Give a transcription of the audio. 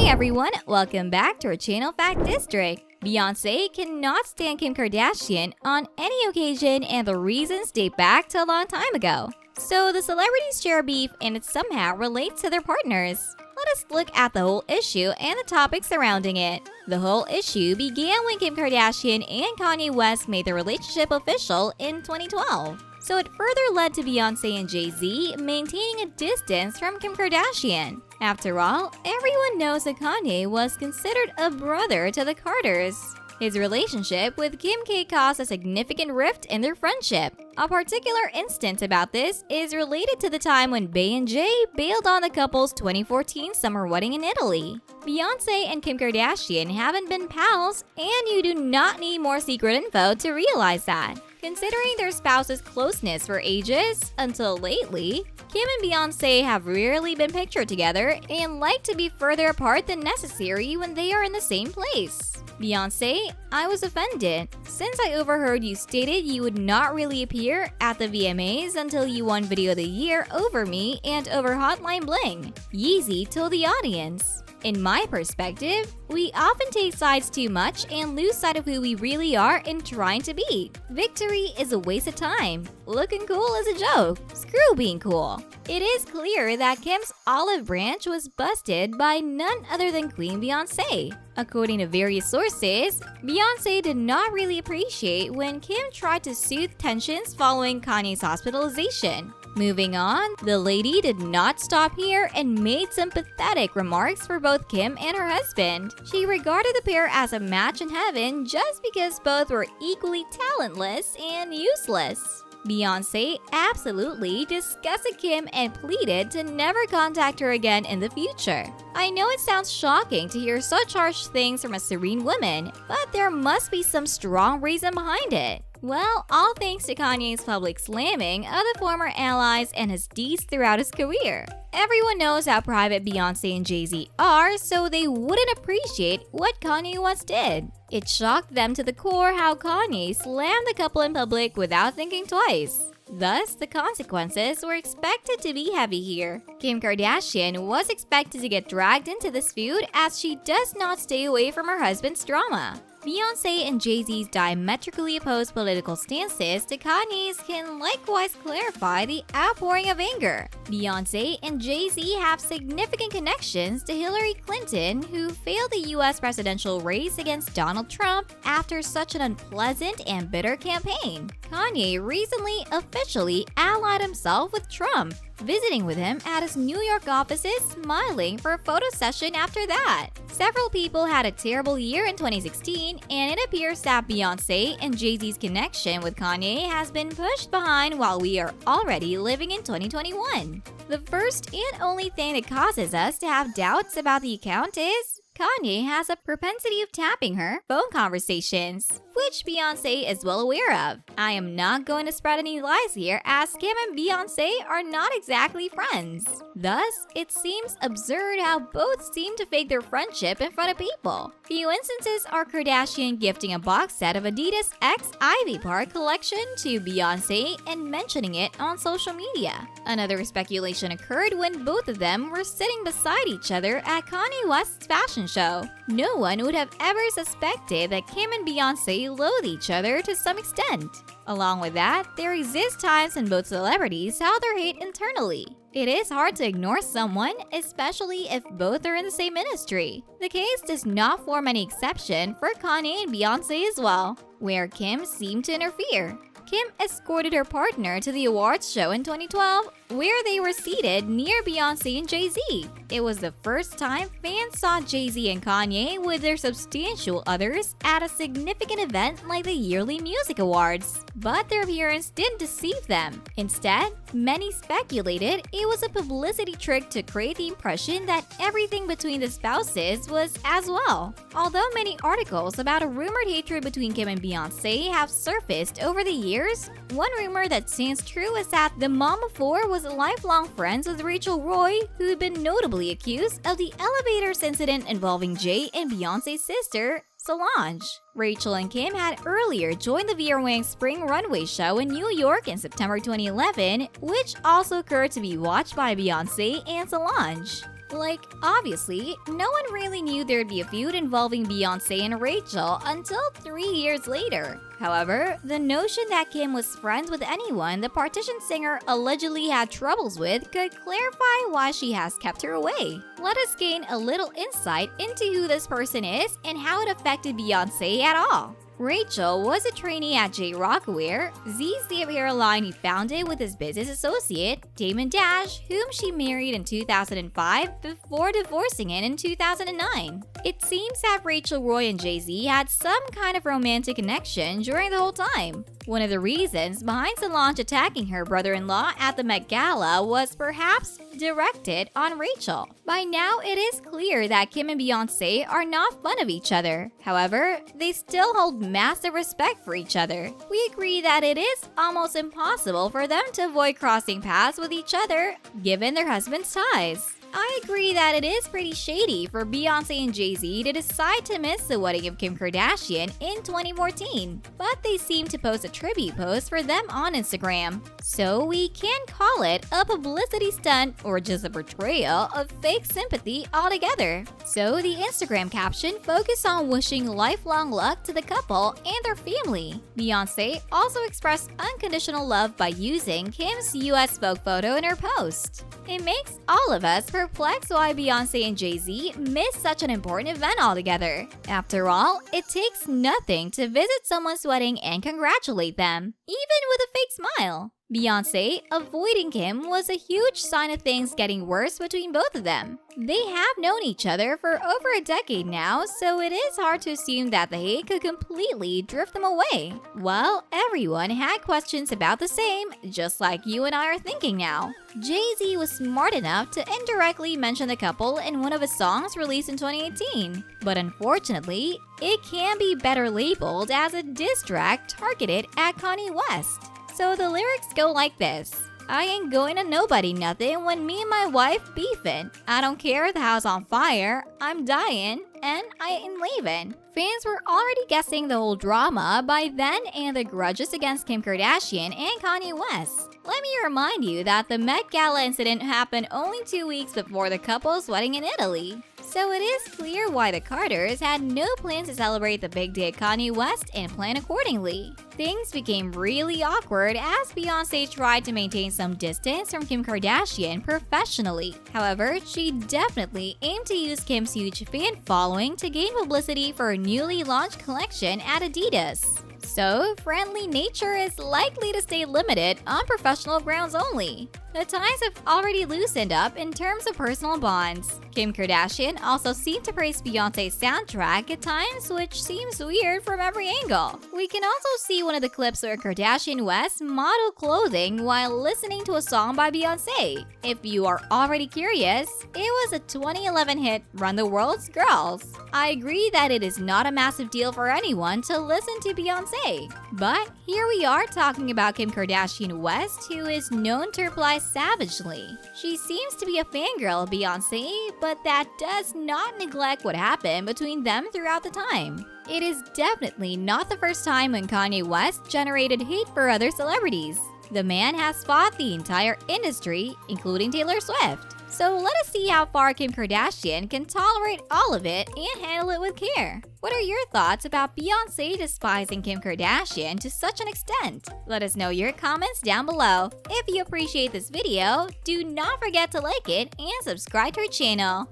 everyone, welcome back to our channel Fact District. Beyonce cannot stand Kim Kardashian on any occasion, and the reasons date back to a long time ago. So the celebrities share beef and it somehow relates to their partners. Let us look at the whole issue and the topics surrounding it. The whole issue began when Kim Kardashian and Kanye West made their relationship official in 2012. So it further led to Beyonce and Jay-Z maintaining a distance from Kim Kardashian. After all, everyone knows that Kanye was considered a brother to the Carters. His relationship with Kim K caused a significant rift in their friendship. A particular instance about this is related to the time when Bey and Jay bailed on the couple's 2014 summer wedding in Italy. Beyonce and Kim Kardashian haven't been pals, and you do not need more secret info to realize that. Considering their spouses' closeness for ages, until lately, Kim and Beyonce have rarely been pictured together and like to be further apart than necessary when they are in the same place. Beyonce, I was offended, since I overheard you stated you would not really appear at the VMAs until you won Video of the Year over me and over Hotline Bling, Yeezy told the audience. In my perspective, we often take sides too much and lose sight of who we really are in trying to be. Victory is a waste of time. Looking cool is a joke. Screw being cool. It is clear that Kim's olive branch was busted by none other than Queen Beyonce. According to various sources, Beyonce did not really appreciate when Kim tried to soothe tensions following Kanye's hospitalization. Moving on, the lady did not stop here and made some pathetic remarks for both Kim and her husband. She regarded the pair as a match in heaven just because both were equally talentless and useless. Beyonce absolutely disgusted Kim and pleaded to never contact her again in the future. I know it sounds shocking to hear such harsh things from a serene woman, but there must be some strong reason behind it. Well, all thanks to Kanye's public slamming of the former allies and his deeds throughout his career. Everyone knows how private Beyonce and Jay-Z are, so they wouldn't appreciate what Kanye once did. It shocked them to the core how Kanye slammed the couple in public without thinking twice. Thus, the consequences were expected to be heavy here. Kim Kardashian was expected to get dragged into this feud as she does not stay away from her husband's drama. Beyonce and Jay-Z's diametrically opposed political stances to Kanye's can likewise clarify the outpouring of anger. Beyonce and Jay-Z have significant connections to Hillary Clinton, who failed the US presidential race against Donald Trump after such an unpleasant and bitter campaign. Kanye recently officially allied himself with Trump, visiting with him at his New York offices, smiling for a photo session after that. Several people had a terrible year in 2016, and it appears that Beyonce and Jay-Z's connection with Kanye has been pushed behind while we are already living in 2021. The first and only thing that causes us to have doubts about the account is Kanye has a propensity of tapping her phone conversations, which Beyonce is well aware of. I am not going to spread any lies here, as Kim and Beyonce are not exactly friends. Thus, it seems absurd how both seem to fake their friendship in front of people. Few instances are Kardashian gifting a box set of Adidas X Ivy Park collection to Beyonce and mentioning it on social media. Another speculation occurred when both of them were sitting beside each other at Kanye West's fashion show. No one would have ever suspected that Kim and Beyonce loathe each other to some extent. Along with that, there exist times when both celebrities have their hate internally. It is hard to ignore someone, especially if both are in the same industry. The case does not form any exception for Kanye and Beyonce as well, where Kim seemed to interfere. Kim escorted her partner to the awards show in 2012, where they were seated near Beyonce and Jay-Z. It was the first time fans saw Jay-Z and Kanye with their substantial others at a significant event like the yearly music awards. But their appearance didn't deceive them. Instead, many speculated it was a publicity trick to create the impression that everything between the spouses was as well. Although many articles about a rumored hatred between Kim and Beyonce have surfaced over the years, one rumor that stands true is that the mom of four was lifelong friends with Rachel Roy, who had been notably accused of the elevators incident involving Jay and Beyonce's sister, Solange. Rachel and Kim had earlier joined the Vera Wang Spring Runway show in New York in September 2011, which also occurred to be watched by Beyonce and Solange. Like, obviously, no one really knew there'd be a feud involving Beyonce and Rachel until 3 years later. However, the notion that Kim was friends with anyone the Partition singer allegedly had troubles with could clarify why she has kept her away. Let us gain a little insight into who this person is and how it affected Beyonce at all. Rachel was a trainee at J. Rockaware, Z's the apparel line he founded with his business associate, Damon Dash, whom she married in 2005 before divorcing him in 2009. It seems that Rachel Roy and Jay-Z had some kind of romantic connection during the whole time. One of the reasons behind Solange attacking her brother-in-law at the Met Gala was perhaps directed on Rachel. By now, it is clear that Kim and Beyonce are not fun of each other. However, they still hold massive respect for each other. We agree that it is almost impossible for them to avoid crossing paths with each other, given their husbands' ties. I agree that it is pretty shady for Beyonce and Jay-Z to decide to miss the wedding of Kim Kardashian in 2014, but they seem to post a tribute post for them on Instagram. So we can call it a publicity stunt or just a portrayal of fake sympathy altogether. So the Instagram caption focused on wishing lifelong luck to the couple and their family. Beyonce also expressed unconditional love by using Kim's US Vogue photo in her post. It makes all of us perplexed why Beyonce and Jay-Z missed such an important event altogether. After all, it takes nothing to visit someone's wedding and congratulate them, even with a fake smile. Beyonce avoiding Kim was a huge sign of things getting worse between both of them. They have known each other for over a decade now, so it is hard to assume that the hate could completely drift them away. Well, everyone had questions about the same, just like you and I are thinking now. Jay-Z was smart enough to indirectly mention the couple in one of his songs released in 2018. But unfortunately, it can be better labeled as a diss track targeted at Kanye West. So the lyrics go like this. I ain't going to nobody nothing when me and my wife beefin'. I don't care if the house on fire, I'm dying, and I ain't leaving. Fans were already guessing the whole drama by then and the grudges against Kim Kardashian and Kanye West. Let me remind you that the Met Gala incident happened only 2 weeks before the couple's wedding in Italy. So it is clear why the Carters had no plans to celebrate the big day of Kanye West and plan accordingly. Things became really awkward as Beyonce tried to maintain some distance from Kim Kardashian professionally. However, she definitely aimed to use Kim's huge fan following to gain publicity for her newly launched collection at Adidas. So, friendly nature is likely to stay limited on professional grounds only. The ties have already loosened up in terms of personal bonds. Kim Kardashian also seemed to praise Beyonce's soundtrack at times, which seems weird from every angle. We can also see one of the clips where Kardashian West modeled clothing while listening to a song by Beyonce. If you are already curious, it was a 2011 hit, Run the World's Girls. I agree that it is not a massive deal for anyone to listen to Beyonce. But here we are talking about Kim Kardashian West, who is known to reply savagely. She seems to be a fangirl of Beyonce, but that does not neglect what happened between them throughout the time. It is definitely not the first time when Kanye West generated hate for other celebrities. The man has fought the entire industry, including Taylor Swift. So let us see how far Kim Kardashian can tolerate all of it and handle it with care. What are your thoughts about Beyonce despising Kim Kardashian to such an extent? Let us know your comments down below. If you appreciate this video, do not forget to like it and subscribe to our channel.